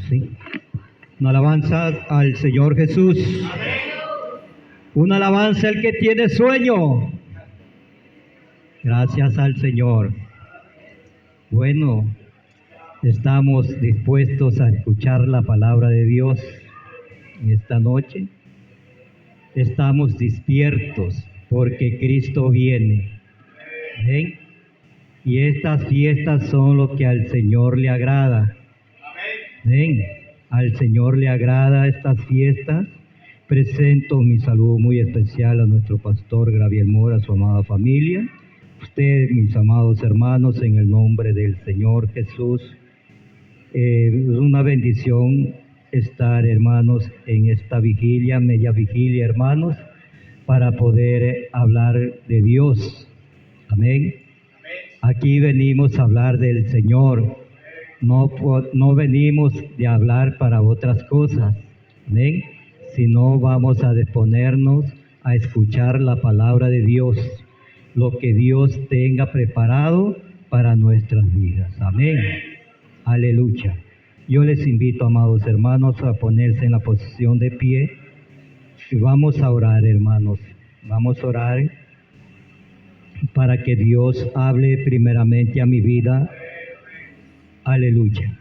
Sí. Una alabanza al Señor Jesús. Una alabanza al que tiene sueño. Gracias al Señor. Bueno, estamos dispuestos a escuchar la palabra de Dios en esta noche. Estamos despiertos porque Cristo viene. ¿Ven? Y estas fiestas son lo que al Señor le agrada. ¿Ven? Al Señor le agrada estas fiestas. Presento mi saludo muy especial a nuestro pastor Gabriel Mora, a su amada familia. Ustedes, mis amados hermanos, en el nombre del Señor Jesús. Es una bendición estar, hermanos, en esta vigilia, media vigilia, hermanos, para poder hablar de Dios. Amén. Aquí venimos a hablar del Señor. No venimos de hablar para otras cosas. Amén. Sino vamos a disponernos a escuchar la palabra de Dios, lo que Dios tenga preparado para nuestras vidas. Amén. Aleluya. Yo les invito, amados hermanos, a ponerse en la posición de pie y vamos a orar, hermanos. Vamos a orar para que Dios hable primeramente a mi vida. Aleluya.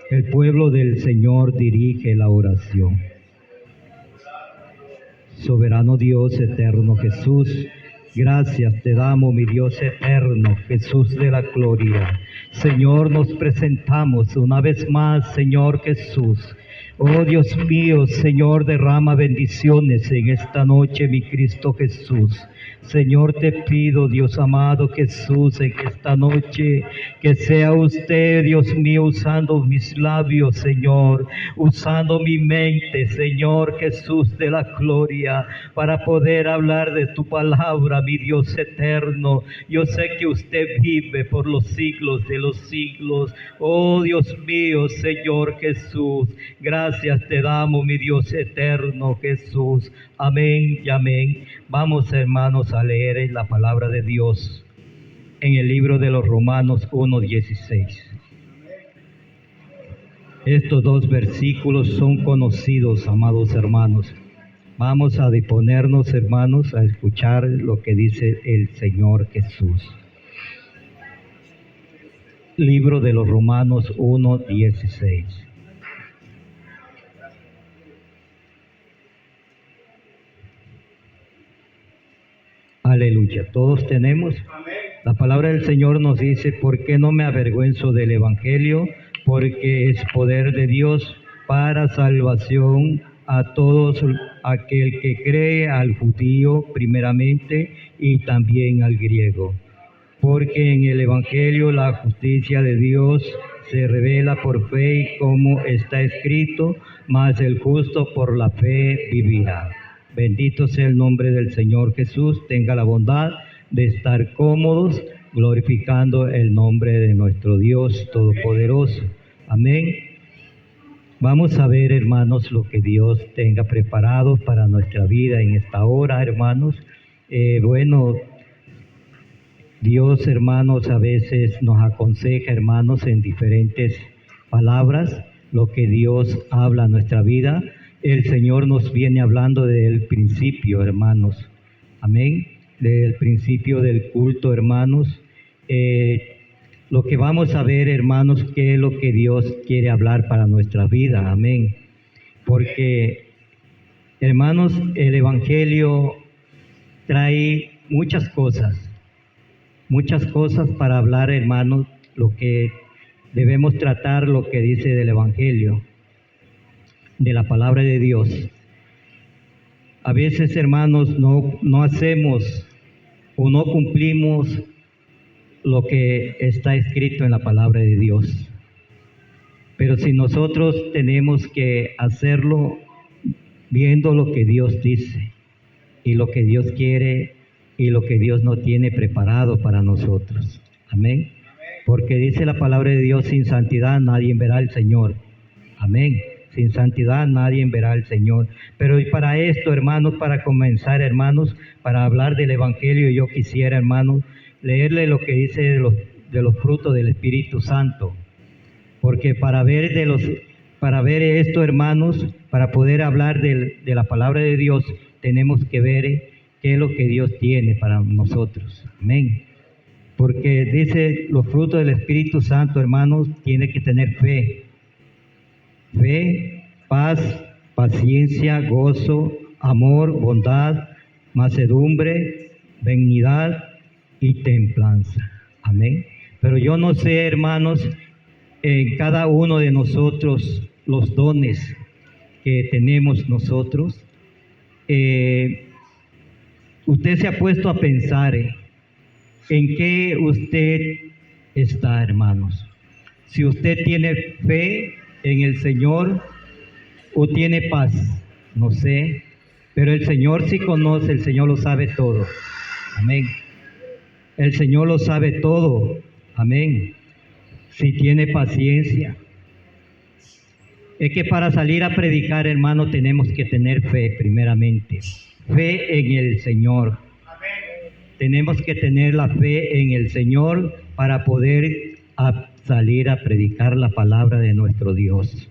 El pueblo del Señor dirige la oración. Soberano Dios, eterno Jesús, gracias te damos, mi Dios eterno, Jesús de la gloria. Señor, nos presentamos una vez más, Señor Jesús. Oh Dios mío, Señor, derrama bendiciones en esta noche, mi Cristo Jesús. Señor, te pido, Dios amado Jesús, en esta noche, que sea usted, Dios mío, usando mis labios, Señor, usando mi mente, Señor Jesús de la gloria, para poder hablar de tu palabra, mi Dios eterno. Yo sé que usted vive por los siglos de los siglos. Oh Dios mío, Señor Jesús, gracias te damos, mi Dios eterno Jesús. Amén y amén. Vamos, hermanos, a leer la palabra de Dios en el libro de los Romanos 1:16. Estos dos versículos son conocidos, amados hermanos. Vamos a disponernos, hermanos, a escuchar lo que dice el Señor Jesús. Libro de los Romanos 1:16. Aleluya. ¿Todos tenemos? La palabra del Señor nos dice: ¿por qué no me avergüenzo del Evangelio? Porque es poder de Dios para salvación a todos aquel que cree, al judío primeramente y también al griego. Porque en el Evangelio la justicia de Dios se revela por fe, y como está escrito: mas el justo por la fe vivirá. Bendito sea el nombre del Señor Jesús. Tenga la bondad de estar cómodos, glorificando el nombre de nuestro Dios Todopoderoso. Amén. Vamos a ver, hermanos, lo que Dios tenga preparado para nuestra vida en esta hora, hermanos. Dios, hermanos, a veces nos aconseja, hermanos, en diferentes palabras, lo que Dios habla a nuestra vida. El Señor nos viene hablando desde el principio, hermanos. Amén. Desde el principio del culto, hermanos. Lo que vamos a ver, hermanos, qué es lo que Dios quiere hablar para nuestra vida. Amén. Porque, hermanos, el Evangelio trae muchas cosas para hablar, hermanos, lo que debemos tratar, lo que dice del Evangelio, de la palabra de Dios. A veces, hermanos, no hacemos o no cumplimos lo que está escrito en la palabra de Dios. Pero si nosotros tenemos que hacerlo viendo lo que Dios dice y lo que Dios quiere y lo que Dios no tiene preparado para nosotros. Amén. Porque dice la palabra de Dios: sin santidad nadie verá al Señor. Amén. Sin santidad nadie verá al Señor. Pero para esto, hermanos, para comenzar, hermanos, para hablar del Evangelio, yo quisiera, hermanos, leerle lo que dice de los frutos del Espíritu Santo. Porque para ver Para ver esto, hermanos, para poder hablar de la palabra de Dios, tenemos que ver qué es lo que Dios tiene para nosotros. Amén. Porque dice, los frutos del Espíritu Santo, hermanos, tiene que tener fe. Fe, paz, paciencia, gozo, amor, bondad, mansedumbre, benignidad y templanza. Amén. Pero yo no sé, hermanos, en cada uno de nosotros, los dones que tenemos nosotros. Usted se ha puesto a pensar en qué usted está, hermanos. Si usted tiene fe en el Señor o tiene paz, no sé, pero el Señor sí conoce, el Señor lo sabe todo. Amén. El Señor lo sabe todo. Amén. Si tiene paciencia. Es que para salir a predicar, hermano, tenemos que tener fe primeramente. Fe en el Señor. Tenemos que tener la fe en el Señor para poder salir a predicar la palabra de nuestro Dios.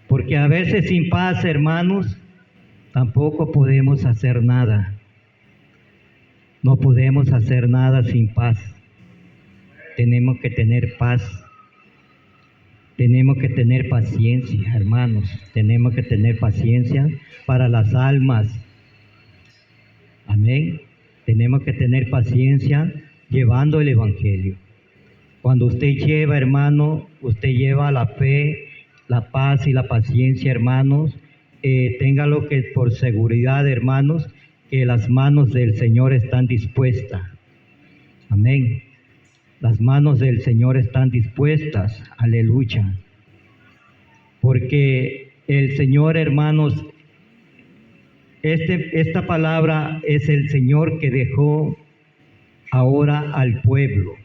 Porque a veces sin paz, hermanos, tampoco podemos hacer nada. No podemos hacer nada sin paz. Tenemos que tener paz. Tenemos que tener paciencia, hermanos. Tenemos que tener paciencia para las almas. Amén. Tenemos que tener paciencia llevando el Evangelio. Cuando usted lleva, hermano, usted lleva la fe, la paz y la paciencia, hermanos. Téngalo que por seguridad, hermanos, que las manos del Señor están dispuestas. Amén. Las manos del Señor están dispuestas. Aleluya. Porque el Señor, hermanos, esta palabra es el Señor que dejó ahora al pueblo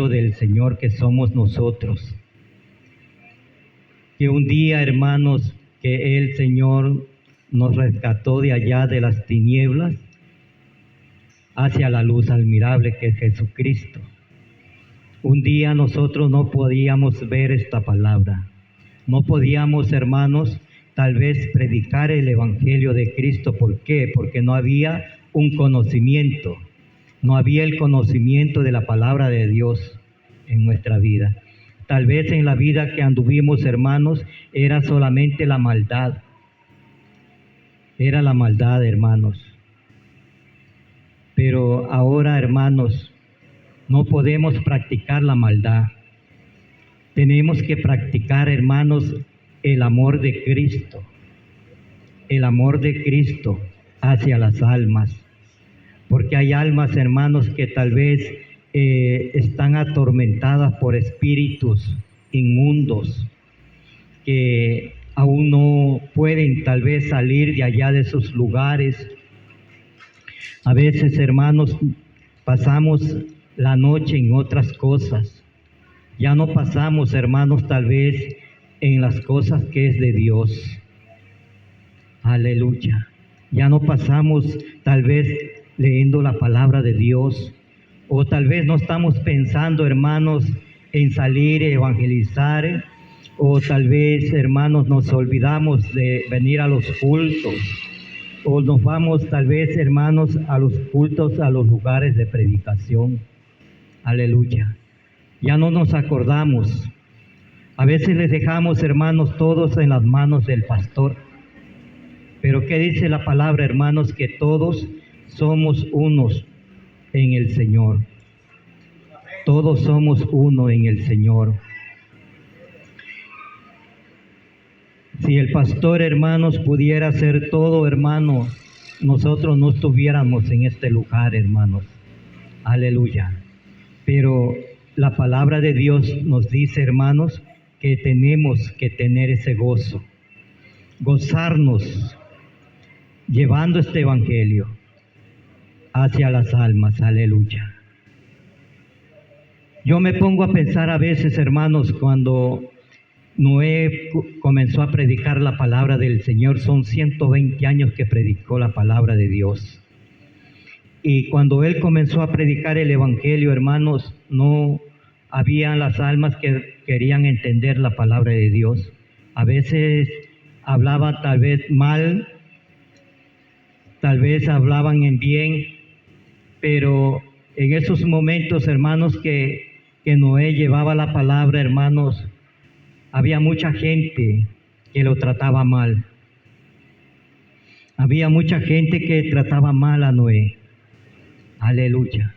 del Señor que somos nosotros. Que un día, hermanos, que el Señor nos rescató de allá de las tinieblas hacia la luz admirable que es Jesucristo. Un día nosotros no podíamos ver esta palabra. No podíamos, hermanos, tal vez predicar el Evangelio de Cristo. ¿Por qué? Porque no había un conocimiento. No había el conocimiento de la palabra de Dios en nuestra vida. Tal vez en la vida que anduvimos, hermanos, era solamente la maldad. Era la maldad, hermanos. Pero ahora, hermanos, no podemos practicar la maldad. Tenemos que practicar, hermanos, el amor de Cristo. El amor de Cristo hacia las almas. Porque hay almas, hermanos, que tal vez están atormentadas por espíritus inmundos, que aún no pueden tal vez salir de allá de sus lugares. A veces, hermanos, pasamos la noche en otras cosas. Ya no pasamos, hermanos, tal vez en las cosas que es de Dios. Aleluya. Ya no pasamos tal vez leyendo la palabra de Dios. O tal vez no estamos pensando, hermanos, en salir a evangelizar. O tal vez, hermanos, nos olvidamos de venir a los cultos. O nos vamos tal vez, hermanos, a los cultos, a los lugares de predicación. Aleluya. Ya no nos acordamos. A veces les dejamos, hermanos, todos en las manos del pastor. Pero ¿qué dice la palabra, hermanos? Que todos somos unos en el Señor. Todos somos uno en el Señor. Si el pastor, hermanos, pudiera hacer todo, hermanos, nosotros no estuviéramos en este lugar, hermanos. Aleluya. Pero la palabra de Dios nos dice, hermanos, que tenemos que tener ese gozo. Gozarnos llevando este evangelio hacia las almas. Aleluya. Yo me pongo a pensar a veces, hermanos, cuando Noé comenzó a predicar la palabra del Señor, son 120 años que predicó la palabra de Dios. Y cuando él comenzó a predicar el evangelio, hermanos, no habían las almas que querían entender la palabra de Dios. A veces hablaban tal vez mal, tal vez hablaban en bien, pero en esos momentos, hermanos, que Noé llevaba la palabra, hermanos, había mucha gente que lo trataba mal. Había mucha gente que trataba mal a Noé. Aleluya.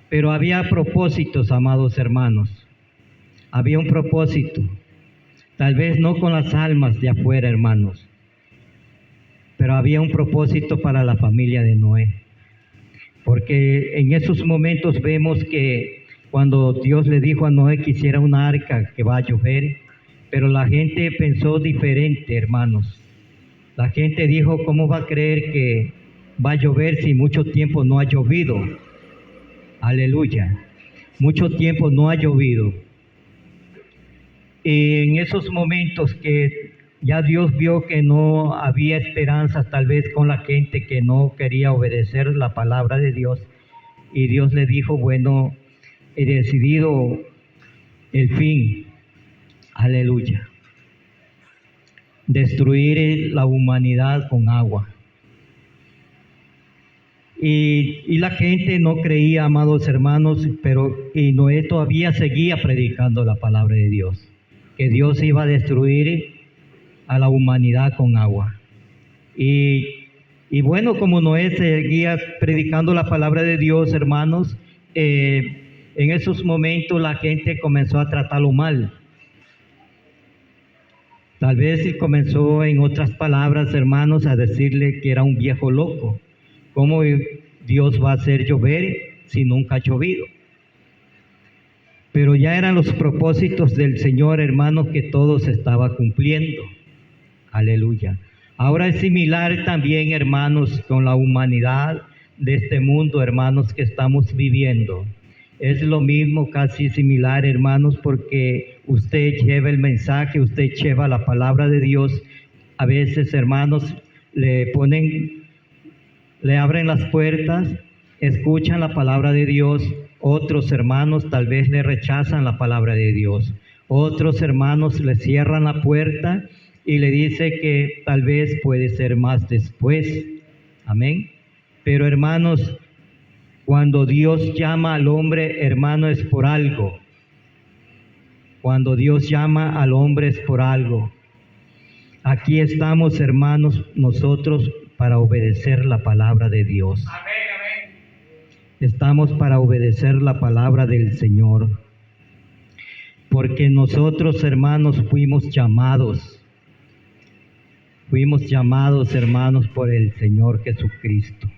Pero había propósitos, amados hermanos. Había un propósito. Tal vez no con las almas de afuera, hermanos, pero había un propósito para la familia de Noé. Porque en esos momentos vemos que cuando Dios le dijo a Noé que hiciera una arca que va a llover, pero la gente pensó diferente, hermanos. La gente dijo, ¿cómo va a creer que va a llover si mucho tiempo no ha llovido? Aleluya. Mucho tiempo no ha llovido. Y en esos momentos que ya Dios vio que no había esperanza, tal vez con la gente que no quería obedecer la palabra de Dios, y Dios le dijo, bueno, he decidido el fin, aleluya, destruir la humanidad con agua. Y la gente no creía, amados hermanos, y Noé todavía seguía predicando la palabra de Dios, que Dios iba a destruir a la humanidad con agua. Y bueno, como Noé seguía predicando la palabra de Dios, hermanos, en esos momentos la gente comenzó a tratarlo mal. Tal vez comenzó, en otras palabras, hermanos, a decirle que era un viejo loco. ¿Cómo Dios va a hacer llover si nunca ha llovido? Pero ya eran los propósitos del Señor, hermanos, que todo se estaba cumpliendo. Aleluya. Ahora es similar también, hermanos, con la humanidad de este mundo, hermanos, que estamos viviendo. Es lo mismo, casi similar, hermanos, porque usted lleva el mensaje, usted lleva la palabra de Dios. A veces, hermanos, le abren las puertas, escuchan la palabra de Dios. Otros hermanos tal vez le rechazan la palabra de Dios. Otros hermanos le cierran la puerta y le dice que tal vez puede ser más después. Amén. Pero hermanos, cuando Dios llama al hombre, hermano, es por algo. Cuando Dios llama al hombre es por algo. Aquí estamos, hermanos, nosotros para obedecer la palabra de Dios. Amén, amén. Estamos para obedecer la palabra del Señor. Porque nosotros, hermanos, fuimos llamados, hermanos, por el Señor Jesucristo.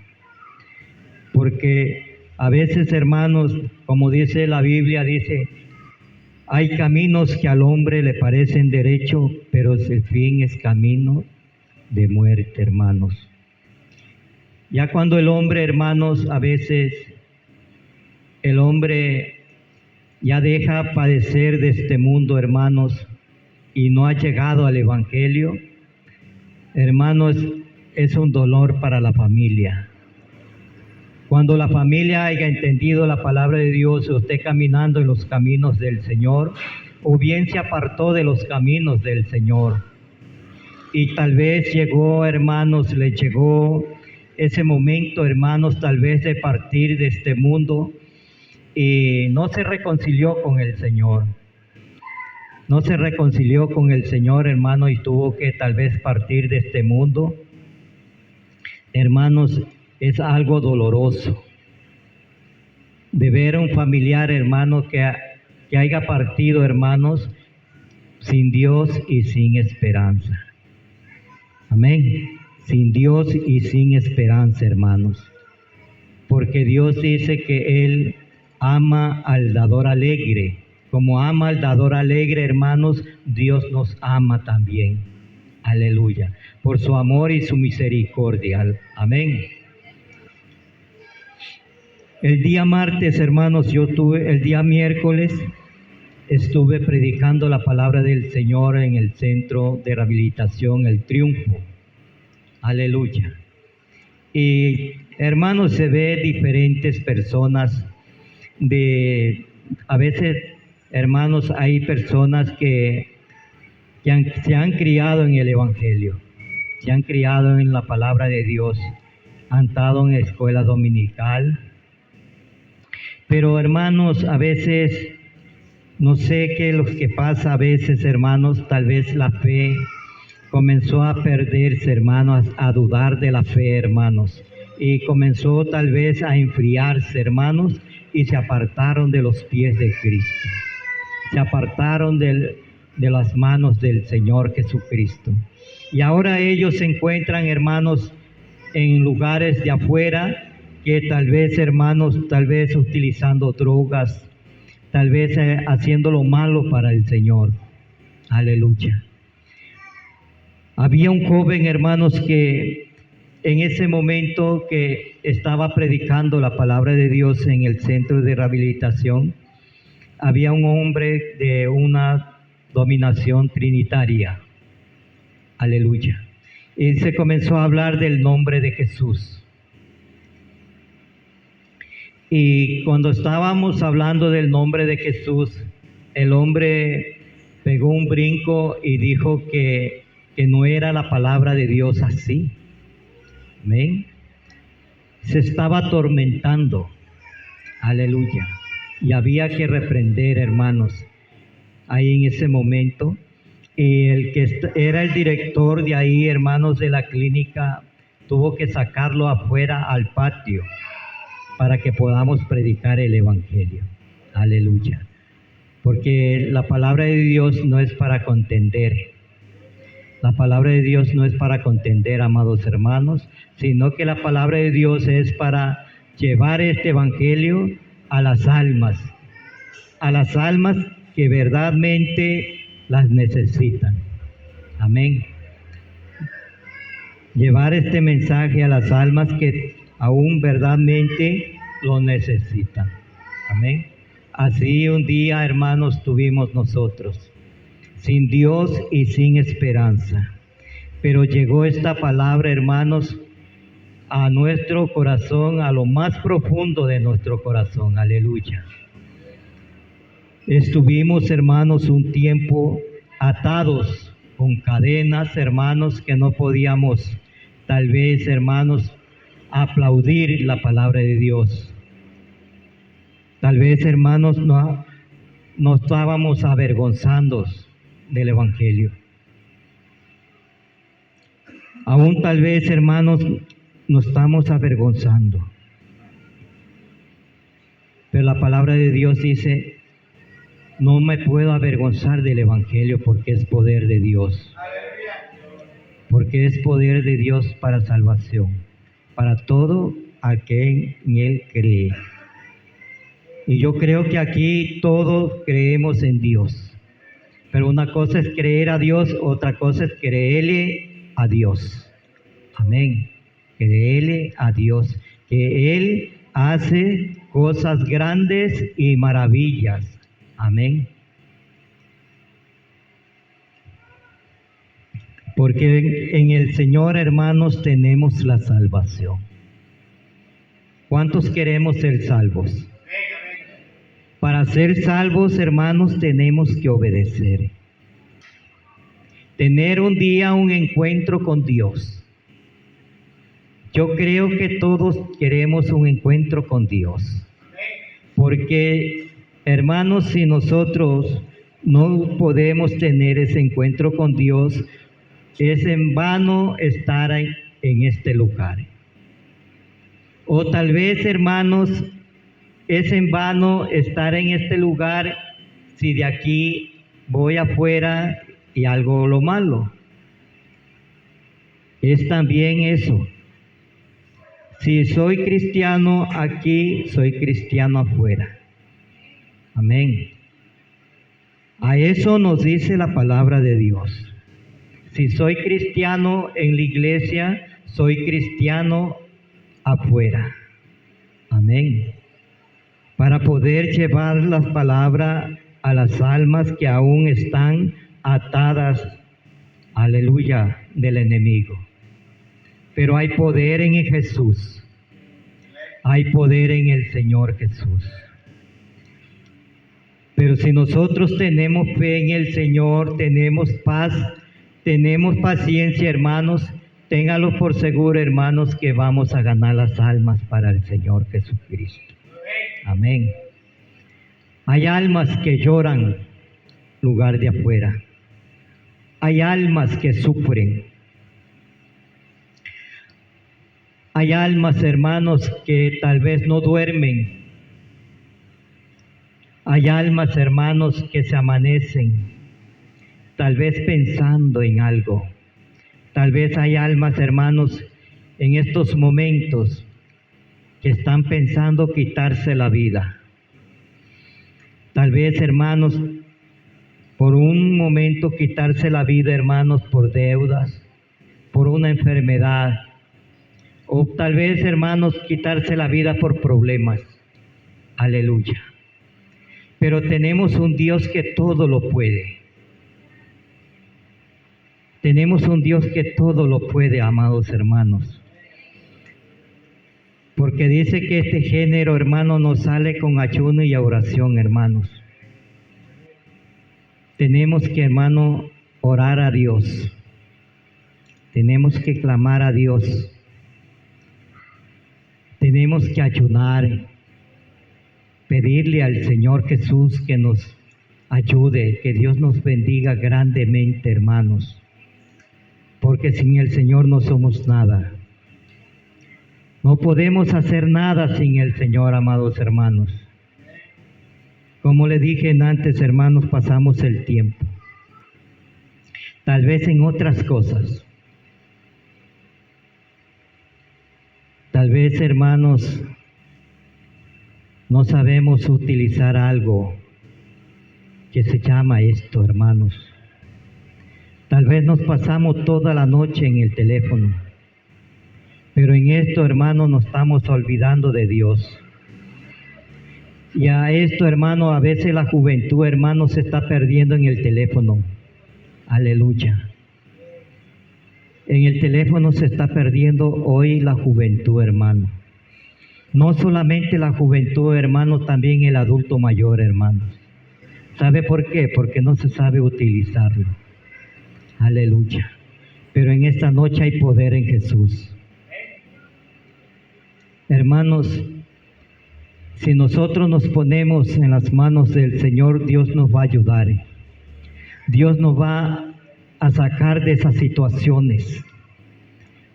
Porque a veces, hermanos, como dice la Biblia, dice, hay caminos que al hombre le parecen derecho, pero el fin es camino de muerte, hermanos. Ya cuando el hombre, hermanos, a veces el hombre ya deja padecer de este mundo, hermanos, y no ha llegado al Evangelio, hermanos, es un dolor para la familia. Cuando la familia haya entendido la palabra de Dios, o esté caminando en los caminos del Señor, o bien se apartó de los caminos del Señor, y tal vez llegó, hermanos, le llegó ese momento, hermanos, tal vez de partir de este mundo, y no se reconcilió con el Señor. No se reconcilió con el Señor, hermano, y tuvo que tal vez partir de este mundo. Hermanos, es algo doloroso de ver a un familiar, hermano, que haya partido, hermanos, sin Dios y sin esperanza. Amén. Sin Dios y sin esperanza, hermanos. Porque Dios dice que Él ama al dador alegre. Como ama al dador alegre, hermanos, Dios nos ama también. Aleluya. Por su amor y su misericordia. Amén. El día martes, hermanos, el día miércoles, estuve predicando la palabra del Señor en el centro de rehabilitación El Triunfo. Aleluya. Y hermanos, se ve diferentes personas a veces hermanos, hay personas que se han criado en el Evangelio, se han criado en la palabra de Dios, han estado en escuela dominical, pero hermanos, a veces, no sé qué es lo que pasa a veces, hermanos, tal vez la fe comenzó a perderse, hermanos, a dudar de la fe, hermanos, y comenzó tal vez a enfriarse, hermanos, y se apartaron de los pies de Cristo, se apartaron de las manos del Señor Jesucristo. Y ahora ellos se encuentran, hermanos, en lugares de afuera, que tal vez, hermanos, tal vez utilizando drogas, tal vez haciendo lo malo para el Señor. Aleluya. Había un joven, hermanos, que en ese momento que estaba predicando la palabra de Dios en el centro de rehabilitación, había un hombre de una dominación trinitaria. Aleluya. Y se comenzó a hablar del nombre de Jesús. Y cuando estábamos hablando del nombre de Jesús, el hombre pegó un brinco y dijo que no era la palabra de Dios así. Amén. Se estaba atormentando. Aleluya. Y había que reprender, hermanos, ahí en ese momento. Y el que era el director de ahí, hermanos, de la clínica, tuvo que sacarlo afuera al patio para que podamos predicar el Evangelio. Aleluya. Porque la palabra de Dios no es para contender. La palabra de Dios no es para contender, amados hermanos, sino que la palabra de Dios es para llevar este Evangelio a las almas que verdaderamente las necesitan. Amén. Llevar este mensaje a las almas que aún verdaderamente lo necesitan. Amén. Así un día, hermanos, tuvimos nosotros, sin Dios y sin esperanza. Pero llegó esta palabra, hermanos, a nuestro corazón, a lo más profundo de nuestro corazón. Aleluya. Estuvimos, hermanos, un tiempo atados con cadenas, hermanos, que no podíamos, tal vez, hermanos, aplaudir la palabra de Dios. Tal vez, hermanos, no estábamos avergonzando del Evangelio. Aún tal vez, hermanos, nos estamos avergonzando. Pero la palabra de Dios dice: no me puedo avergonzar del Evangelio porque es poder de Dios. Porque es poder de Dios para salvación, para todo aquel en Él cree. Y yo creo que aquí todos creemos en Dios. Pero una cosa es creer a Dios, otra cosa es creerle a Dios. Amén. Creerle a Dios, que Él hace cosas grandes y maravillas. Amén. Porque en el Señor, hermanos, tenemos la salvación. ¿Cuántos queremos ser salvos? Para ser salvos, hermanos, tenemos que obedecer. Tener un día un encuentro con Dios. Yo creo que todos queremos un encuentro con Dios. Porque, hermanos, si nosotros no podemos tener ese encuentro con Dios, es en vano estar en este lugar. O tal vez, hermanos, es en vano estar en este lugar si de aquí voy afuera y hago lo malo. Es también eso. Si soy cristiano aquí, soy cristiano afuera. Amén. A eso nos dice la palabra de Dios. Si soy cristiano en la iglesia, soy cristiano afuera. Amén. Para poder llevar las palabras a las almas que aún están atadas, aleluya, del enemigo. Pero hay poder en Jesús. Hay poder en el Señor Jesús. Pero si nosotros tenemos fe en el Señor, tenemos paz, tenemos paciencia, hermanos, ténganlo por seguro, hermanos, que vamos a ganar las almas para el Señor Jesucristo. Amén. Hay almas que lloran lugar de afuera. Hay almas que sufren. Hay almas, hermanos, que tal vez no duermen. Hay almas, hermanos, que se amanecen, tal vez pensando en algo. Tal vez hay almas, hermanos, en estos momentos que están pensando quitarse la vida. Tal vez, hermanos, por un momento quitarse la vida, hermanos, por deudas, por una enfermedad, o tal vez, hermanos, quitarse la vida por problemas. Aleluya. Pero tenemos un Dios que todo lo puede. Tenemos un Dios que todo lo puede, amados hermanos. Porque dice que este género, hermano, nos sale con ayuno y oración, hermanos. Tenemos que, hermano, orar a Dios. Tenemos que clamar a Dios. Tenemos que ayunar, pedirle al Señor Jesús que nos ayude, que Dios nos bendiga grandemente, hermanos. Porque sin el Señor no somos nada. No podemos hacer nada sin el Señor, amados hermanos. Como le dije antes, hermanos, pasamos el tiempo. Tal vez en otras cosas. Tal vez, hermanos, no sabemos utilizar algo que se llama esto, hermanos. Tal vez nos pasamos toda la noche en el teléfono, pero en esto, hermanos, nos estamos olvidando de Dios. Y a esto, hermano, a veces la juventud, hermano, se está perdiendo en el teléfono. Aleluya. En el teléfono se está perdiendo hoy la juventud, hermano. No solamente la juventud, hermano, también el adulto mayor, hermanos. ¿Sabe por qué? Porque no se sabe utilizarlo. Aleluya. Pero en esta noche hay poder en Jesús. Hermanos, si nosotros nos ponemos en las manos del Señor, Dios nos va a ayudar. Dios nos va a sacar de esas situaciones.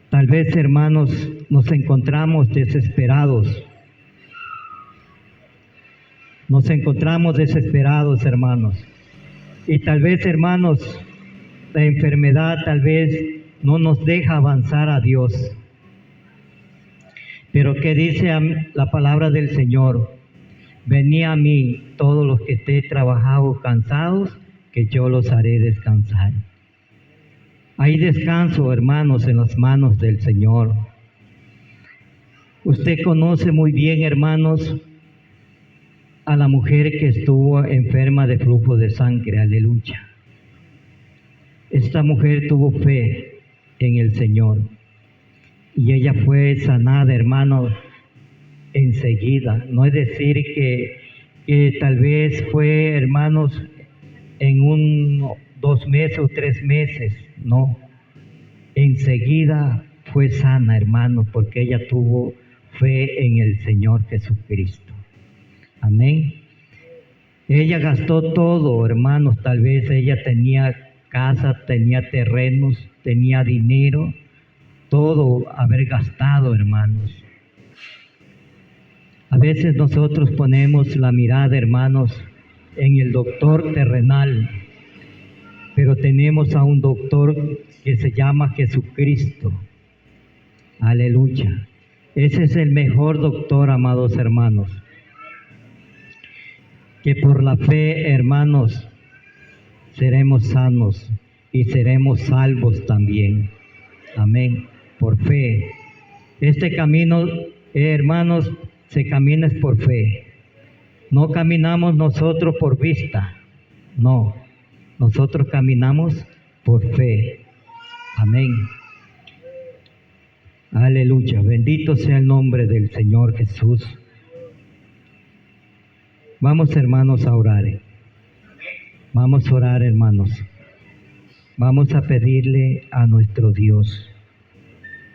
Tal vez, hermanos, nos encontramos desesperados. Nos encontramos desesperados, hermanos. Y tal vez, hermanos, la enfermedad tal vez no nos deja avanzar a Dios. Pero ¿qué dice la palabra del Señor? Venid a mí todos los que estéis trabajados, cansados, que yo los haré descansar. Hay descanso, hermanos, en las manos del Señor. Usted conoce muy bien, hermanos, a la mujer que estuvo enferma de flujo de sangre. Aleluya. Esta mujer tuvo fe en el Señor y ella fue sanada, hermanos, enseguida. No es decir que tal vez fue, hermanos, en 2 meses o 3 meses. No, enseguida fue sana, hermanos, porque ella tuvo fe en el Señor Jesucristo. Amén. Ella gastó todo, hermanos. Tal vez ella tenía casa, tenía terrenos, tenía dinero, todo haber gastado, hermanos. A veces nosotros ponemos la mirada, hermanos, en el doctor terrenal, pero tenemos a un doctor que se llama Jesucristo. Aleluya. Ese es el mejor doctor, amados hermanos. Que por la fe, hermanos, seremos sanos y seremos salvos también. Amén. Por fe. Este camino, hermanos, se camina es por fe. No caminamos nosotros por vista. No. Nosotros caminamos por fe. Amén. Aleluya. Bendito sea el nombre del Señor Jesús. Vamos, hermanos, a orar. Vamos a orar, hermanos. Vamos a pedirle a nuestro Dios